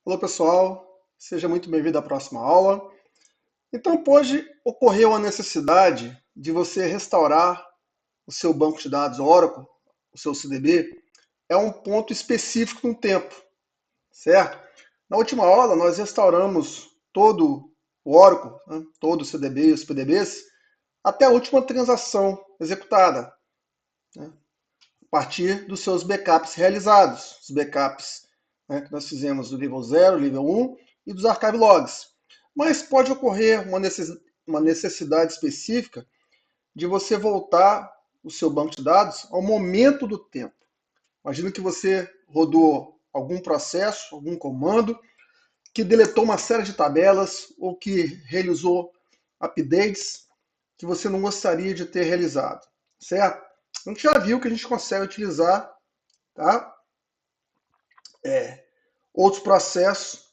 Olá pessoal, seja muito bem-vindo à próxima aula. Então, hoje ocorreu a necessidade de você restaurar o seu banco de dados Oracle, o seu CDB, é um ponto específico no tempo, certo? Na última aula, nós restauramos todo o Oracle, né, todo o CDB e os PDBs, até a última transação executada, né, a partir dos seus backups realizados, os backups, né, que nós fizemos do nível 0, nível 1 e dos archive logs. Mas pode ocorrer uma necessidade específica de você voltar o seu banco de dados ao momento do tempo. Imagina que você rodou algum processo, algum comando, que deletou uma série de tabelas ou que realizou updates que você não gostaria de ter realizado, certo? A gente já viu que a gente consegue utilizar, tá, outros processos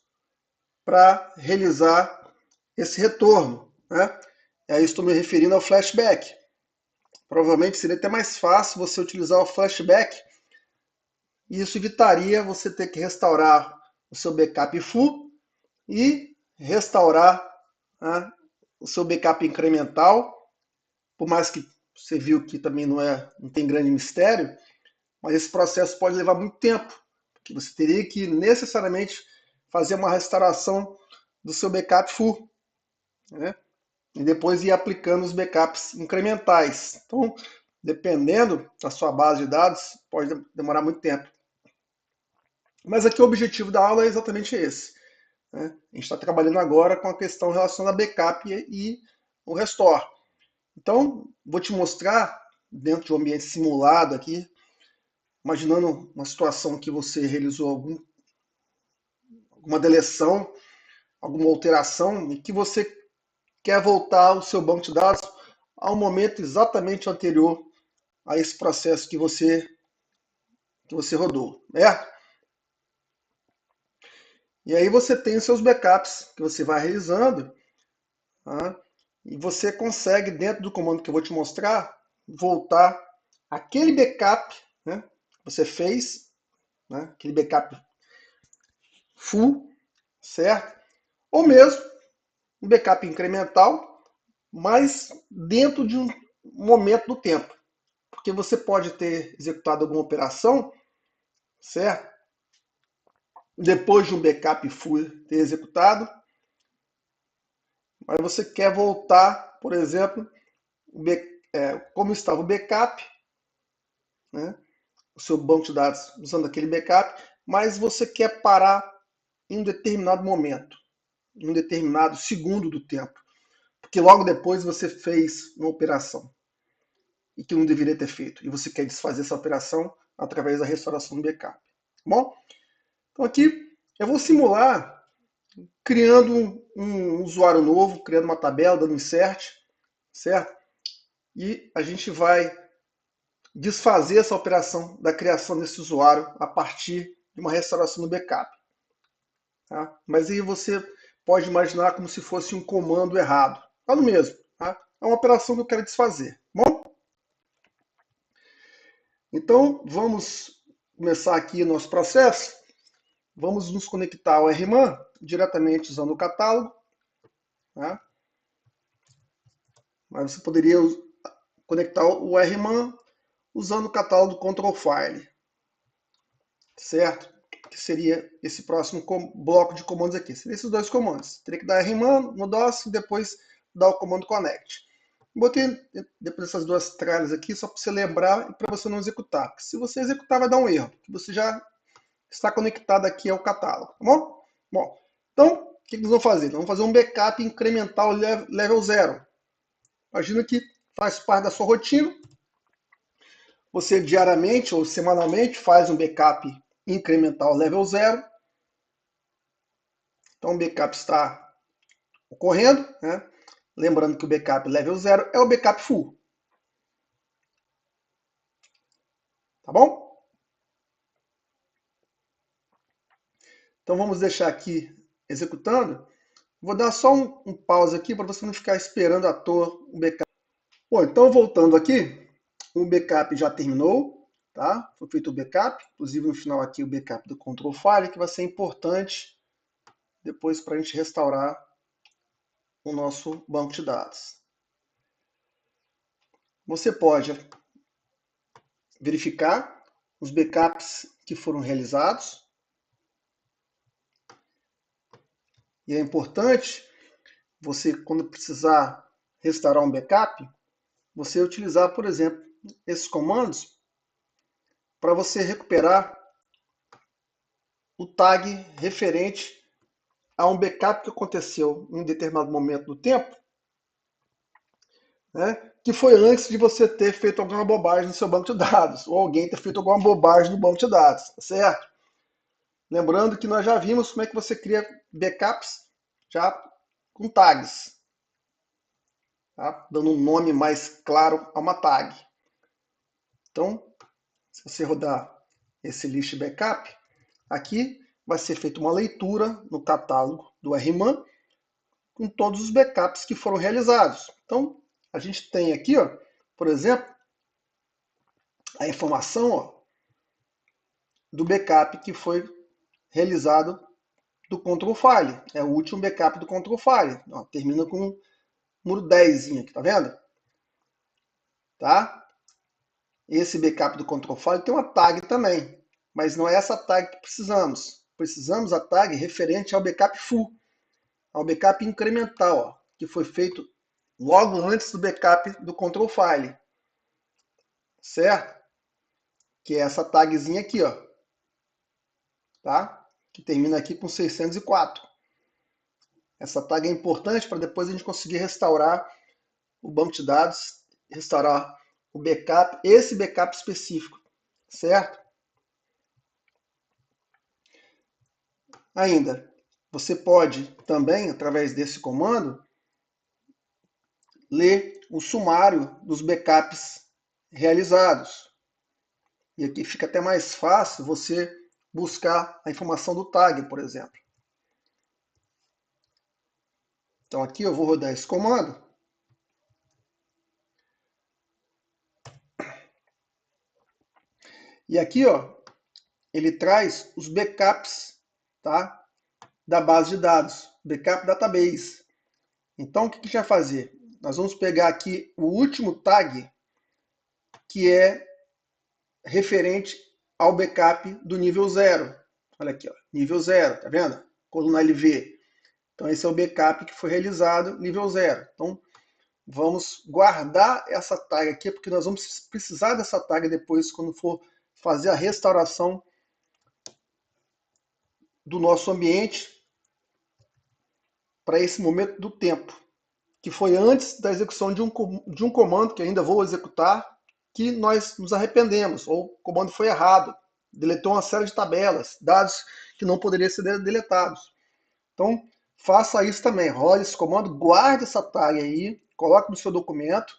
para realizar esse retorno, né? Aí estou me referindo ao flashback. Provavelmente seria até mais fácil você utilizar o flashback e isso evitaria você ter que restaurar o seu backup full e restaurar, né, o seu backup incremental, por mais que você viu que também não tem grande mistério, mas esse processo pode levar muito tempo, porque você teria que necessariamente fazer uma restauração do seu backup full, né? E depois ir aplicando os backups incrementais. Então, dependendo da sua base de dados, pode demorar muito tempo. Mas aqui o objetivo da aula é exatamente esse, né? A gente está trabalhando agora com a questão relacionada a backup e o restore. Então, vou te mostrar, dentro de um ambiente simulado aqui, imaginando uma situação que você realizou alguma deleção, alguma alteração, e que você quer voltar o seu banco de dados ao momento exatamente anterior a esse processo que você rodou, certo? E aí você tem os seus backups que você vai realizando, tá? E você consegue, dentro do comando que eu vou te mostrar, voltar aquele backup, né, que você fez, né, aquele backup full, certo? Ou mesmo um backup incremental, mas dentro de um momento do tempo. Porque você pode ter executado alguma operação, certo? Depois de um backup full ter executado, mas você quer voltar, por exemplo, como estava o backup, né, o seu banco de dados usando aquele backup, mas você quer parar em um determinado momento, em um determinado segundo do tempo, porque logo depois você fez uma operação e que não deveria ter feito, e você quer desfazer essa operação através da restauração do backup. Tá bom? Então aqui eu vou simular criando um usuário novo, criando uma tabela, dando insert, certo? E a gente vai desfazer essa operação da criação desse usuário a partir de uma restauração do backup. Tá? Mas aí você pode imaginar como se fosse um comando errado. Falo mesmo. Tá? É uma operação que eu quero desfazer. Bom? Então, vamos começar aqui o nosso processo. Vamos nos conectar ao RMAN diretamente usando o catálogo. Tá? Mas você poderia conectar o RMAN usando o catálogo do Control File. Certo? Que seria esse próximo bloco de comandos aqui. Seriam esses dois comandos. Teria que dar RMAN no DOS e depois dar o comando connect. Botei depois dessas duas tralhas aqui só para você lembrar e para você não executar. Porque se você executar vai dar um erro, porque você já está conectado aqui ao catálogo. Tá bom? Bom, então o que nós vamos fazer? Nós vamos fazer um backup incremental level 0. Imagina que faz parte da sua rotina. Você diariamente ou semanalmente faz um backup incremental level 0. Então o backup está ocorrendo, né? Lembrando que o backup level 0 é o backup full. Tá bom? Então vamos deixar aqui executando. Vou dar só um pause aqui para você não ficar esperando à toa o backup. Bom, então voltando aqui, o backup já terminou, tá? Foi feito o backup, inclusive no final aqui o backup do control file, que vai ser importante depois para a gente restaurar o nosso banco de dados. Você pode verificar os backups que foram realizados. E é importante você, quando precisar restaurar um backup, você utilizar, por exemplo, esses comandos para você recuperar o tag referente a um backup que aconteceu em um determinado momento do tempo, né, que foi antes de você ter feito alguma bobagem no seu banco de dados, ou alguém ter feito alguma bobagem no banco de dados, tá certo? Lembrando que nós já vimos como é que você cria backups já com tags, tá? Dando um nome mais claro a uma tag. Então, se você rodar esse list backup, aqui vai ser feita uma leitura no catálogo do RMAN com todos os backups que foram realizados. Então, a gente tem aqui, ó, por exemplo, a informação, ó, do backup que foi realizado do control file. É o último backup do control file. Ó, termina com um número 10 aqui, tá vendo? Tá? Esse backup do control file tem uma tag também, mas não é essa tag que precisamos. Precisamos a tag referente ao backup full, ao backup incremental, ó, que foi feito logo antes do backup do control file. Certo? Que é essa tagzinha aqui, ó. Tá? Que termina aqui com 604. Essa tag é importante para depois a gente conseguir restaurar o banco de dados, restaurar o backup, esse backup específico, certo? Ainda, você pode também, através desse comando, ler o sumário dos backups realizados. E aqui fica até mais fácil você buscar a informação do tag, por exemplo. Então aqui eu vou rodar esse comando. E aqui, ó, ele traz os backups, tá, da base de dados, backup database. Então, o que a gente vai fazer? Nós vamos pegar aqui o último tag, que é referente ao backup do nível 0. Olha aqui, ó, nível 0, tá vendo? Coluna LV. Então, esse é o backup que foi realizado, nível 0. Então, vamos guardar essa tag aqui, porque nós vamos precisar dessa tag depois, quando for fazer a restauração do nosso ambiente para esse momento do tempo, que foi antes da execução de um comando que ainda vou executar, que nós nos arrependemos, ou o comando foi errado, deletou uma série de tabelas, dados que não poderiam ser deletados. Então, faça isso também, role esse comando, guarde essa tag aí, coloque no seu documento,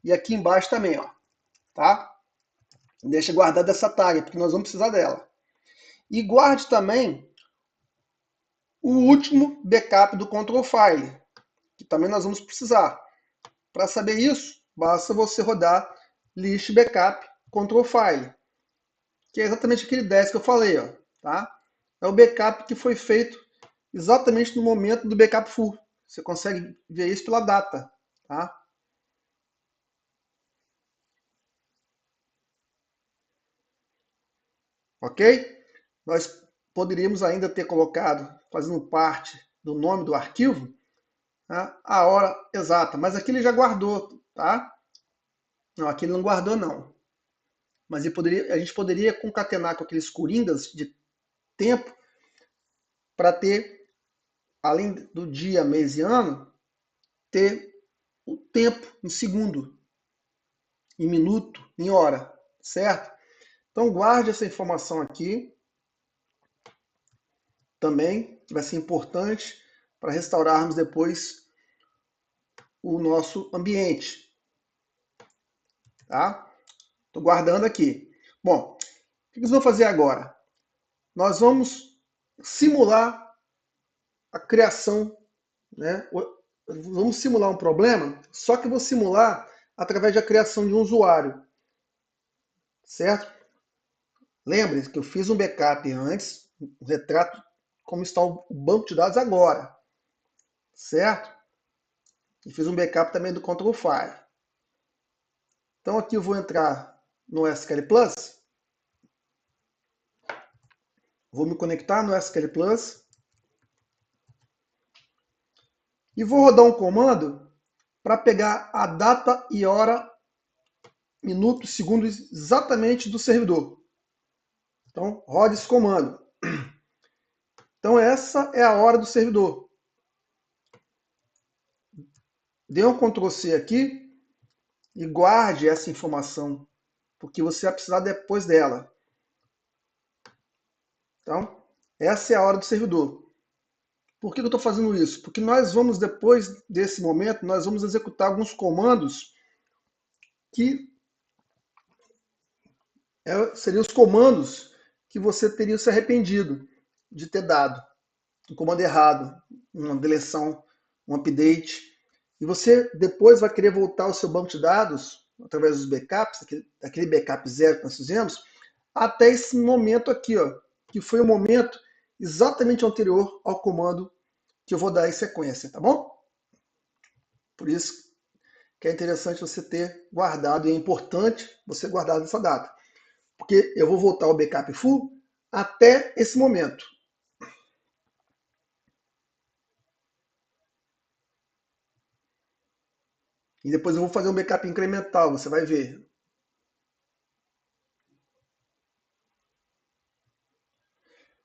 e aqui embaixo também, ó, tá? Deixa guardada essa tag, porque nós vamos precisar dela. E guarde também o último backup do control file, que também nós vamos precisar. Para saber isso, basta você rodar list backup control file, que é exatamente aquele 10 que eu falei, ó, tá? É o backup que foi feito exatamente no momento do backup full. Você consegue ver isso pela data, tá? Ok? Nós poderíamos ainda ter colocado, fazendo parte do nome do arquivo, tá, a hora exata, mas aqui ele já guardou, tá? Não, aqui ele não guardou, não. Mas a gente poderia concatenar com aqueles coringas de tempo para ter, além do dia, mês e ano, ter o tempo em segundo, em minuto, em hora, certo? Então guarde essa informação aqui também, que vai ser importante para restaurarmos depois o nosso ambiente, tá? Estou guardando aqui. Bom, o que nós vamos fazer agora? Nós vamos simular a criação, né? Vamos simular um problema, só que eu vou simular através da criação de um usuário, certo? Lembre-se que eu fiz um backup antes, um retrato como está o banco de dados agora, certo? E fiz um backup também do Control File. Então aqui eu vou entrar no SQL Plus, vou me conectar no SQL Plus e vou rodar um comando para pegar a data e hora, minutos, segundos exatamente do servidor. Então, roda esse comando. Então, essa é a hora do servidor. Dê um Ctrl C aqui e guarde essa informação, porque você vai precisar depois dela. Então, essa é a hora do servidor. Por que eu estou fazendo isso? Porque nós vamos, depois desse momento, nós vamos executar alguns comandos que seriam os comandos que você teria se arrependido de ter dado. Um comando errado, uma deleção, um update. E você depois vai querer voltar ao seu banco de dados, através dos backups, aquele backup zero que nós fizemos, até esse momento aqui, ó, que foi o momento exatamente anterior ao comando que eu vou dar em sequência, tá bom? Por isso que é interessante você ter guardado, e é importante você guardar essa data. Porque eu vou voltar ao backup full até esse momento. E depois eu vou fazer um backup incremental, você vai ver.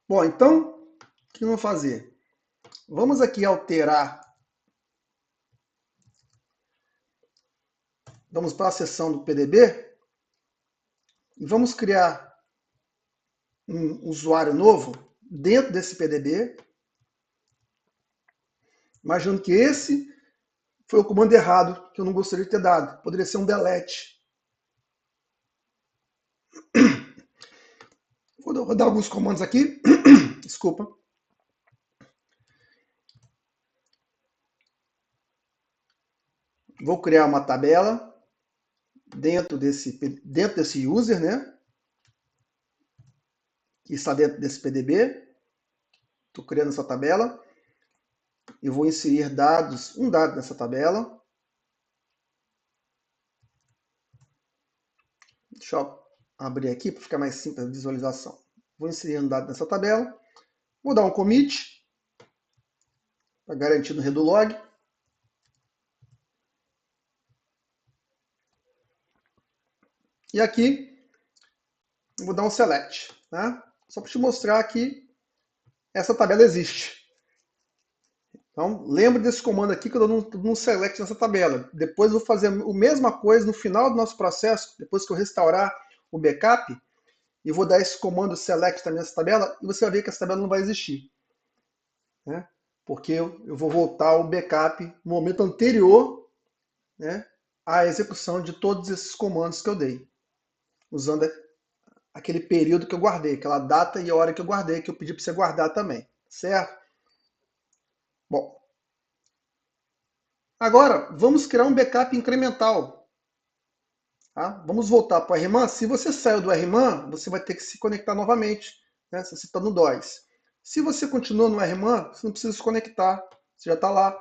Bom, então, o que vamos fazer? Vamos aqui alterar. Vamos para a seção do PDB e vamos criar um usuário novo dentro desse PDB. Imaginando que esse foi o comando errado que eu não gostaria de ter dado. Poderia ser um delete. Vou dar alguns comandos aqui. Desculpa. Vou criar uma tabela dentro desse user, né? Que está dentro desse PDB. Estou criando essa tabela. Eu vou inserir dados, um dado nessa tabela. Deixa eu abrir aqui para ficar mais simples a visualização. Vou inserir um dado nessa tabela. Vou dar um commit para garantir no redo log. E aqui vou dar um select, né? Só para te mostrar que essa tabela existe. Então, lembre desse comando aqui que eu dou um select nessa tabela. Depois eu vou fazer a mesma coisa no final do nosso processo, depois que eu restaurar o backup, e vou dar esse comando select também nessa tabela, e você vai ver que essa tabela não vai existir. Né? Porque eu vou voltar ao backup no momento anterior, né, à execução de todos esses comandos que eu dei, usando aquele período que eu guardei, aquela data e a hora que eu guardei, que eu pedi para você guardar também, certo? Bom, agora vamos criar um backup incremental. Tá? Vamos voltar para o RMAN. Se você saiu do RMAN, você vai ter que se conectar novamente, né, se você está no DOS. Se você continua no RMAN, você não precisa se conectar, você já está lá.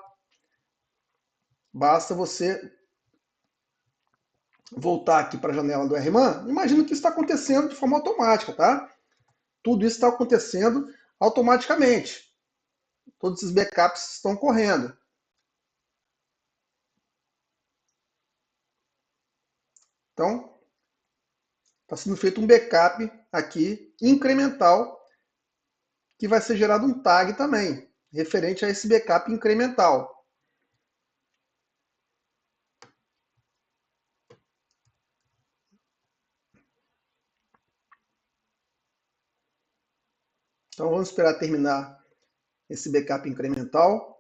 Basta você voltar aqui para a janela do RMAN. Imagina que isso está acontecendo de forma automática, tá? Tudo isso está acontecendo automaticamente. Todos esses backups estão correndo. Então, está sendo feito um backup aqui incremental, que vai ser gerado um tag também, referente a esse backup incremental. Então vamos esperar terminar esse backup incremental.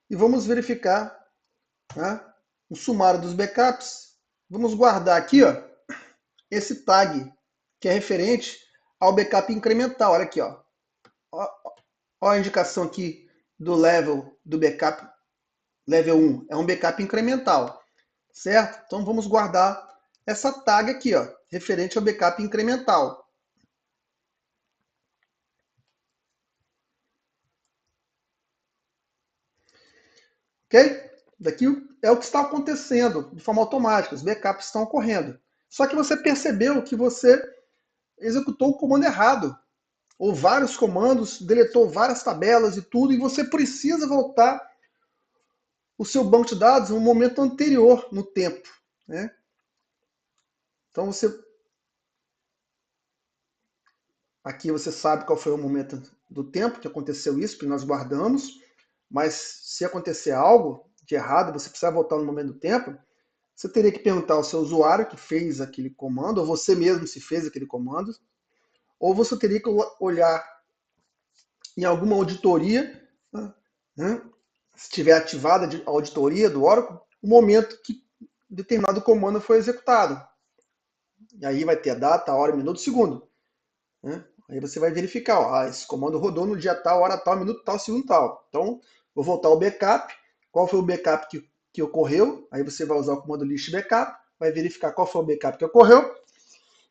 E vamos verificar, né, o sumário dos backups. Vamos guardar aqui, ó, esse tag que é referente ao backup incremental. Olha aqui, ó. Ó a indicação aqui do level do backup level 1 é um backup incremental, certo? Então vamos guardar essa tag aqui, ó, referente ao backup incremental. Ok? Daqui é o que está acontecendo de forma automática, os backups estão ocorrendo. Só que você percebeu que você executou o comando errado, ou vários comandos, deletou várias tabelas e tudo, e você precisa voltar o seu banco de dados no momento anterior no tempo, né? Então aqui você sabe qual foi o momento do tempo que aconteceu isso, que nós guardamos, mas se acontecer algo de errado, você precisar voltar no momento do tempo, você teria que perguntar ao seu usuário que fez aquele comando, ou você mesmo se fez aquele comando, ou você teria que olhar em alguma auditoria, né, se tiver ativada a auditoria do Oracle, o momento que determinado comando foi executado. E aí vai ter a data, a hora, minuto, segundo. Né? Aí você vai verificar, ó, esse comando rodou no dia tal, hora tal, minuto tal, segundo tal. Então, vou voltar ao backup. Qual foi o backup que ocorreu? Aí você vai usar o comando list backup, vai verificar qual foi o backup que ocorreu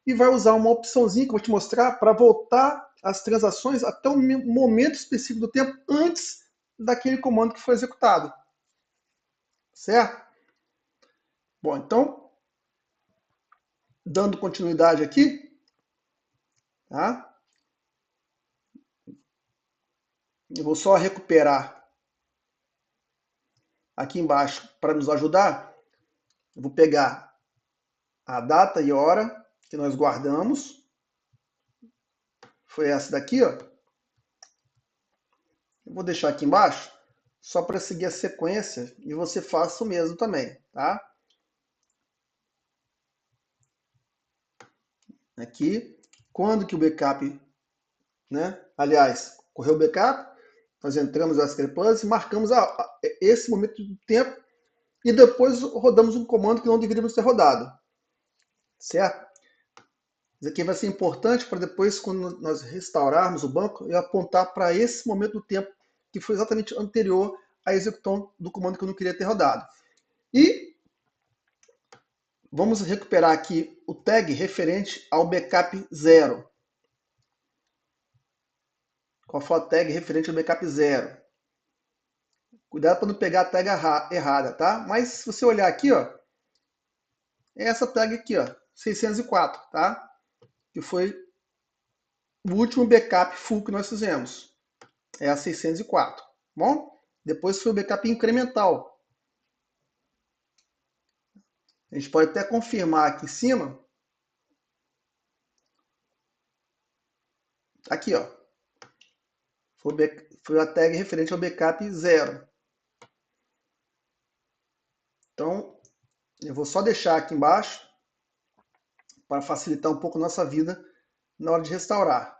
e vai usar uma opçãozinha que eu vou te mostrar para voltar as transações até o momento específico do tempo antes daquele comando que foi executado. Certo? Bom, então, dando continuidade aqui, tá? Eu vou só recuperar aqui embaixo para nos ajudar. Eu vou pegar a data e hora que nós guardamos. Foi essa daqui, ó. Eu vou deixar aqui embaixo só para seguir a sequência e você faça o mesmo também, tá? Aqui, quando que o backup, né? Aliás, correu o backup, nós entramos na SQL Plus e marcamos esse momento do tempo e depois rodamos um comando que não deveríamos ter rodado, certo? Isso aqui vai ser importante para depois, quando nós restaurarmos o banco, eu apontar para esse momento do tempo que foi exatamente anterior à execução do comando que eu não queria ter rodado. E vamos recuperar aqui o tag referente ao backup 0. Qual foi a tag referente ao backup 0? Cuidado para não pegar a tag errada, tá? Mas se você olhar aqui, ó, é essa tag aqui, ó, 604, tá? Que foi o último backup full que nós fizemos. É a 604, tá bom? Depois foi o backup incremental. A gente pode até confirmar aqui em cima. Aqui, ó. Foi a tag referente ao backup 0. Então, eu vou só deixar aqui embaixo para facilitar um pouco a nossa vida na hora de restaurar.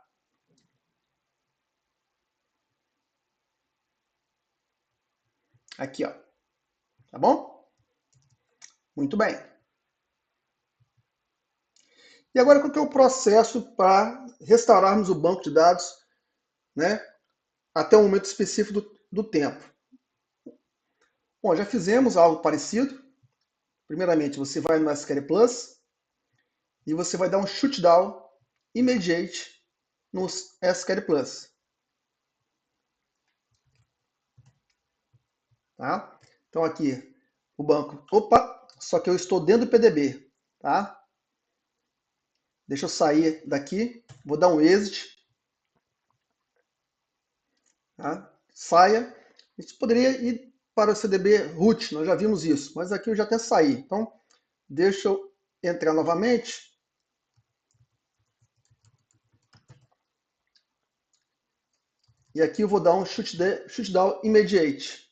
Aqui, ó. Tá bom? Muito bem. E agora, qual que é o processo para restaurarmos o banco de dados, né, até um momento específico do tempo? Bom, já fizemos algo parecido. Primeiramente, você vai no SQL Plus e você vai dar um shutdown immediate no SQL Plus. Tá? Então aqui, o banco. Opa, só que eu estou dentro do PDB. Tá? Deixa eu sair daqui, vou dar um exit. Tá? Saia. A gente poderia ir para o CDB root, nós já vimos isso, mas aqui eu já até saí. Então, deixa eu entrar novamente. E aqui eu vou dar um shutdown immediate.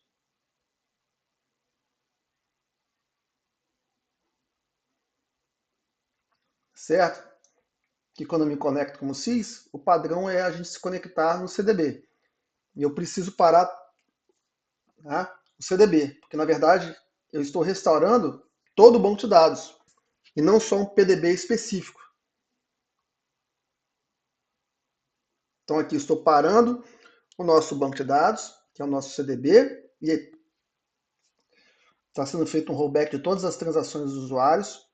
Certo? Que quando eu me conecto como SYS, o padrão é a gente se conectar no CDB. E eu preciso parar, tá, o CDB, porque na verdade eu estou restaurando todo o banco de dados e não só um PDB específico. Então aqui estou parando o nosso banco de dados que é o nosso CDB, e está sendo feito um rollback de todas as transações dos usuários.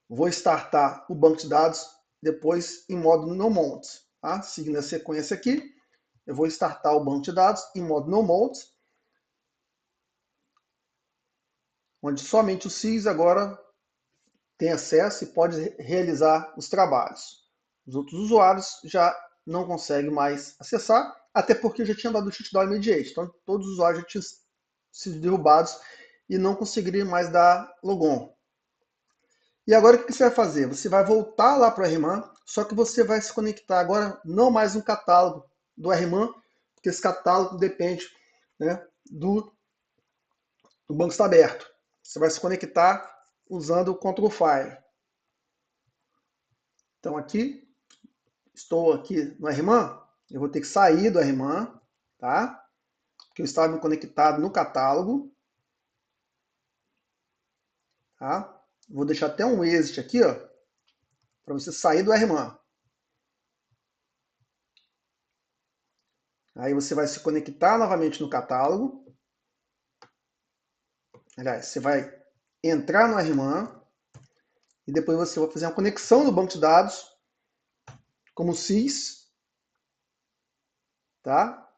Vou startar o banco de dados depois em modo no mount. Tá? Seguindo a sequência aqui, eu vou startar o banco de dados em modo no mount, onde somente o CIS agora tem acesso e pode realizar os trabalhos. Os outros usuários já não conseguem mais acessar, até porque já tinha dado o shutdown immediate. Então, todos os usuários já tinham sido derrubados e não conseguiriam mais dar logon. E agora o que você vai fazer? Você vai voltar lá para o RMAN, só que você vai se conectar agora não mais no catálogo do RMAN, porque esse catálogo depende, né, do banco estar aberto. Você vai se conectar usando o control file. Então aqui, estou aqui no RMAN, eu vou ter que sair do RMAN, tá? Porque eu estava conectado no catálogo, tá? Vou deixar até um exit aqui, ó, para você sair do RMAN. Aí você vai se conectar novamente no catálogo. Aliás, você vai entrar no RMAN e depois você vai fazer uma conexão no banco de dados como CIS, tá?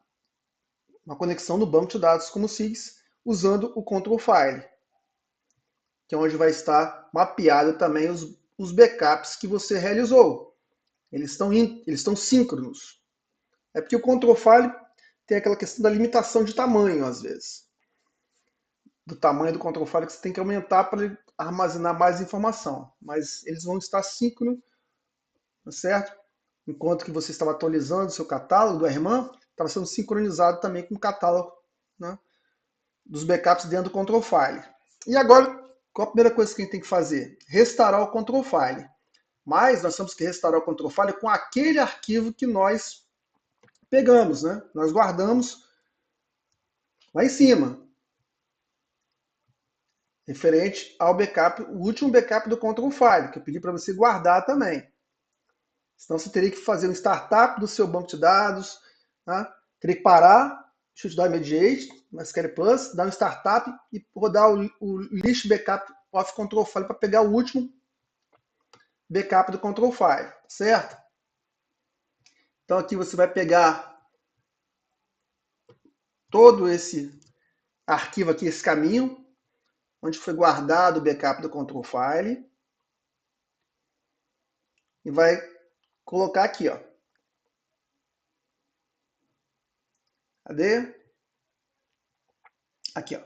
Uma conexão no banco de dados como CIS usando o control file, que é onde vai estar mapeado também os backups que você realizou. Eles estão síncronos. É porque o control file tem aquela questão da limitação de tamanho, às vezes. Do tamanho do control file que você tem que aumentar para armazenar mais informação. Mas eles vão estar síncronos, certo? Enquanto que você estava atualizando o seu catálogo do RMAN, estava sendo sincronizado também com o catálogo, né, dos backups dentro do control file. E agora, qual a primeira coisa que a gente tem que fazer? Restaurar o control file. Mas nós temos que restaurar o control file com aquele arquivo que nós pegamos, né? Nós guardamos lá em cima, referente ao backup, o último backup do control file, que eu pedi para você guardar também. Senão você teria que fazer um startup do seu banco de dados, tá? Teria que parar, shutdown immediate, MySQL Plus, dar um startup e rodar o list backup of control file para pegar o último backup do control file, certo? Então aqui você vai pegar todo esse arquivo aqui, esse caminho, onde foi guardado o backup do control file, e vai colocar aqui, ó. Cadê? Aqui, ó.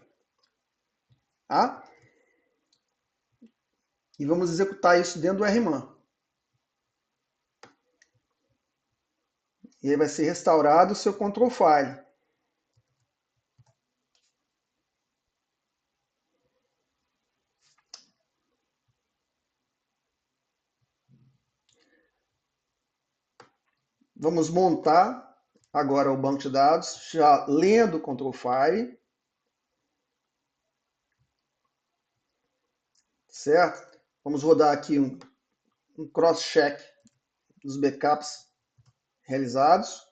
Tá? E vamos executar isso dentro do RMAN. E aí vai ser restaurado o seu control file. Vamos montar agora o banco de dados, já lendo o control file. Certo? Vamos rodar aqui um cross-check dos backups realizados.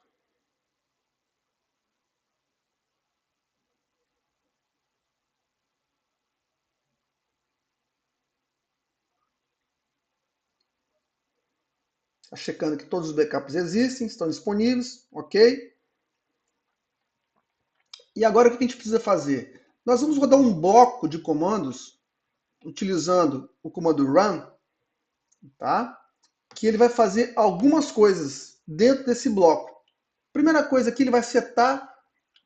Está checando que todos os backups existem, estão disponíveis, ok? E agora o que a gente precisa fazer? Nós vamos rodar um bloco de comandos utilizando o comando run, tá? Que ele vai fazer algumas coisas dentro desse bloco. Primeira coisa aqui, ele vai setar,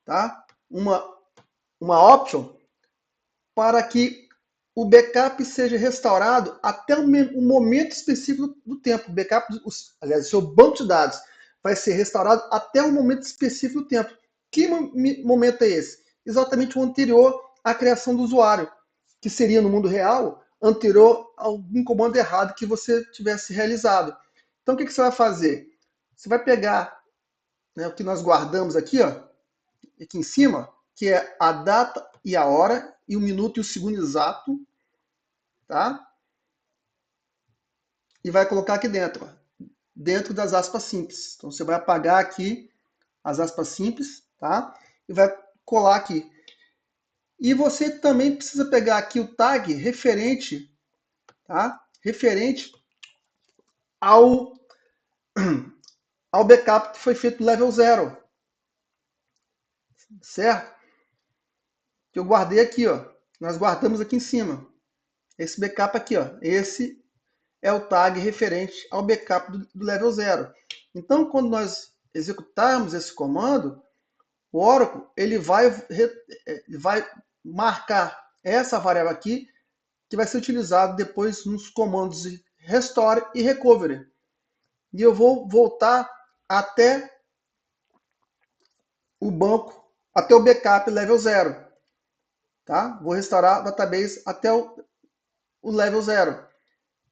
tá, uma option para que o backup seja restaurado até um momento específico do tempo. O backup, aliás, o seu banco de dados vai ser restaurado até um momento específico do tempo. Que momento é esse? Exatamente o anterior à criação do usuário, que seria no mundo real anterior a algum comando errado que você tivesse realizado. Então o que você vai fazer? Você vai pegar, né, o que nós guardamos aqui, ó, aqui em cima, que é a data e a hora, e o minuto e o segundo exato, tá? E vai colocar aqui dentro, ó, dentro das aspas simples. Então você vai apagar aqui as aspas simples, tá? E vai colar aqui. E você também precisa pegar aqui o tag referente, tá? Referente ao, ao backup que foi feito no level 0, certo? Que eu guardei aqui, ó. Nós guardamos aqui em cima. Esse backup aqui, ó. Esse é o tag referente ao backup do level 0. Então, quando nós executarmos esse comando, o Oracle ele vai marcar essa variável aqui, que vai ser utilizado depois nos comandos de restore e recovery. E eu vou voltar até o banco, até o backup level 0. Tá? Vou restaurar o database até o level 0.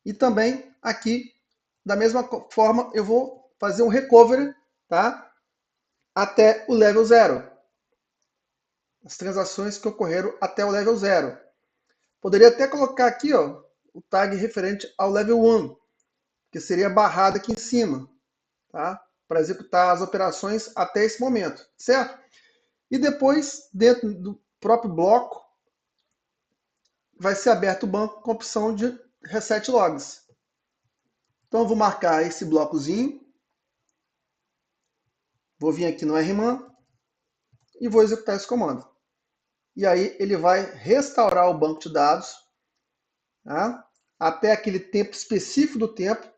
E também aqui, da mesma forma, eu vou fazer um recovery, tá? Até o level 0. As transações que ocorreram até o level 0. Poderia até colocar aqui, ó, o tag referente ao level 1, que seria barrado aqui em cima, tá? Para executar as operações até esse momento, certo? E depois, dentro do próprio bloco, vai ser aberto o banco com a opção de Reset Logs. Então, eu vou marcar esse blocozinho, vou vir aqui no RMAN e vou executar esse comando. E aí ele vai restaurar o banco de dados, tá? Até aquele tempo específico do tempo,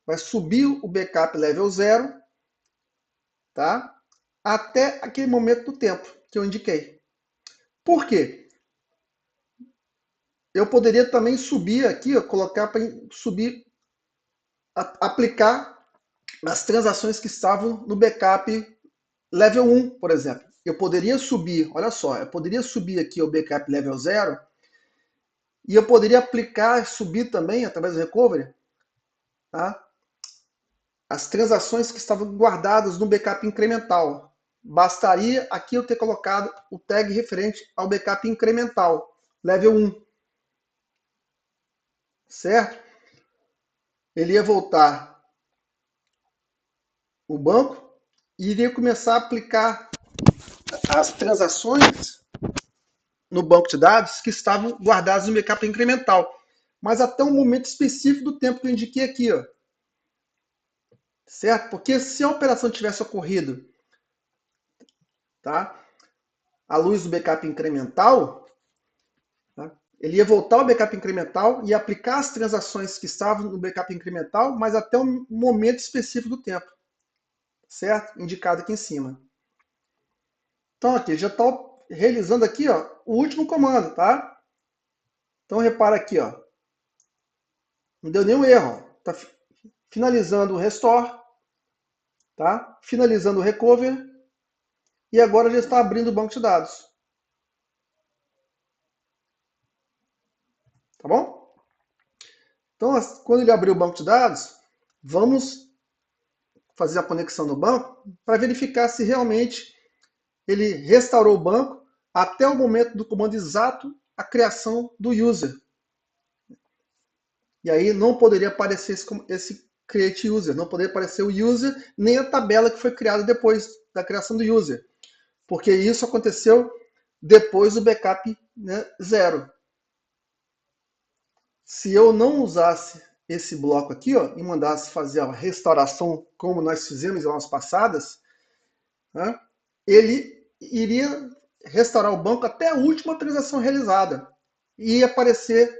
vai subir o backup level 0, tá? Até aquele momento do tempo que eu indiquei. Por quê? Eu poderia também subir aqui, ó, colocar para subir, aplicar as transações que estavam no backup level 1, por exemplo. Eu poderia subir, olha só, eu poderia subir aqui o backup level 0 e eu poderia aplicar, subir também, através do recovery, tá? As transações que estavam guardadas no backup incremental. Bastaria aqui eu ter colocado o tag referente ao backup incremental, level 1. Certo? Ele ia voltar o banco e iria começar a aplicar as transações no banco de dados que estavam guardadas no backup incremental, mas até um momento específico do tempo que eu indiquei aqui, ó. Certo? Porque se a operação tivesse ocorrido, tá, à luz do backup incremental, tá, ele ia voltar ao backup incremental e aplicar as transações que estavam no backup incremental, mas até um momento específico do tempo, certo? Indicado aqui em cima. Então aqui, já está realizando aqui, ó, o último comando, tá? Então repara aqui, ó, não deu nenhum erro. Está finalizando o restore, tá? Finalizando o recover e agora já está abrindo o banco de dados. Tá bom? Então, quando ele abrir o banco de dados, vamos fazer a conexão no banco para verificar se realmente ele restaurou o banco até o momento do comando exato, a criação do user. E aí não poderia aparecer esse create user, não poderia aparecer o user, nem a tabela que foi criada depois da criação do user. Porque isso aconteceu depois do backup, né, 0. Se eu não usasse esse bloco aqui, ó, e mandasse fazer a restauração como nós fizemos em aulas passadas, né, ele iria restaurar o banco até a última transação realizada e ia aparecer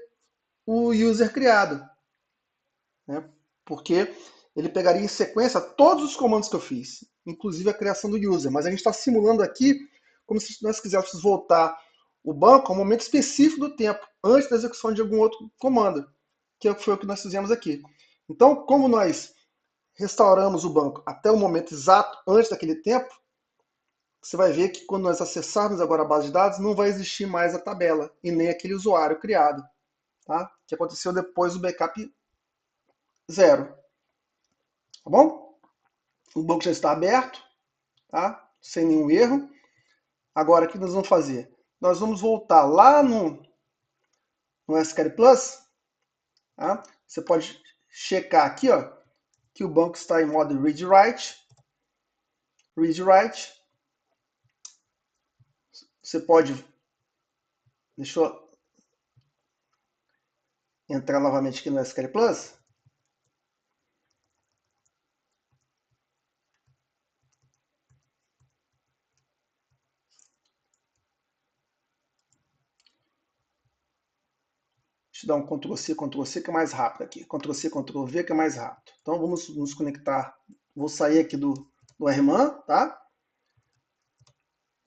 o user criado, né, porque ele pegaria em sequência todos os comandos que eu fiz, inclusive a criação do user. Mas a gente está simulando aqui como se nós quiséssemos voltar o banco a um momento específico do tempo, antes da execução de algum outro comando, que foi o que nós fizemos aqui. Então, como nós restauramos o banco até o momento exato, antes daquele tempo, você vai ver que quando nós acessarmos agora a base de dados, não vai existir mais a tabela e nem aquele usuário criado, tá? Que aconteceu depois do backup 0. Tá bom? O banco já está aberto, tá? Sem nenhum erro. Agora, o que nós vamos fazer? Nós vamos voltar lá no SQL Plus. Tá? Você pode checar aqui, ó, que o banco está em modo read-write. Read-write. você pode... Deixa eu entrar novamente aqui no SQL Plus. Deixa eu dar um Ctrl+C, Ctrl+C, que é mais rápido aqui. Ctrl+C, Ctrl+V, que é mais rápido. Então vamos nos conectar. Vou sair aqui do RMAN, tá?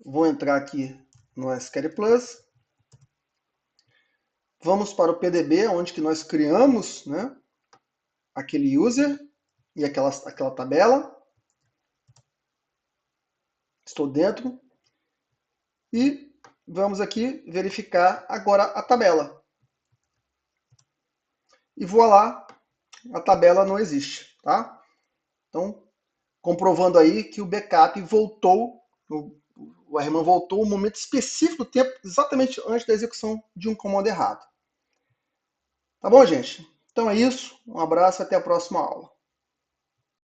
Vou entrar aqui no SQL Plus. Vamos para o PDB, onde que nós criamos, né, aquele user e aquela tabela. Estou dentro. E vamos aqui verificar agora a tabela. E voilá, a tabela não existe, tá? Então, comprovando aí que o backup voltou, o RMAN voltou um momento específico do tempo, exatamente antes da execução de um comando errado. Tá bom, gente? Então é isso. Um abraço e até a próxima aula.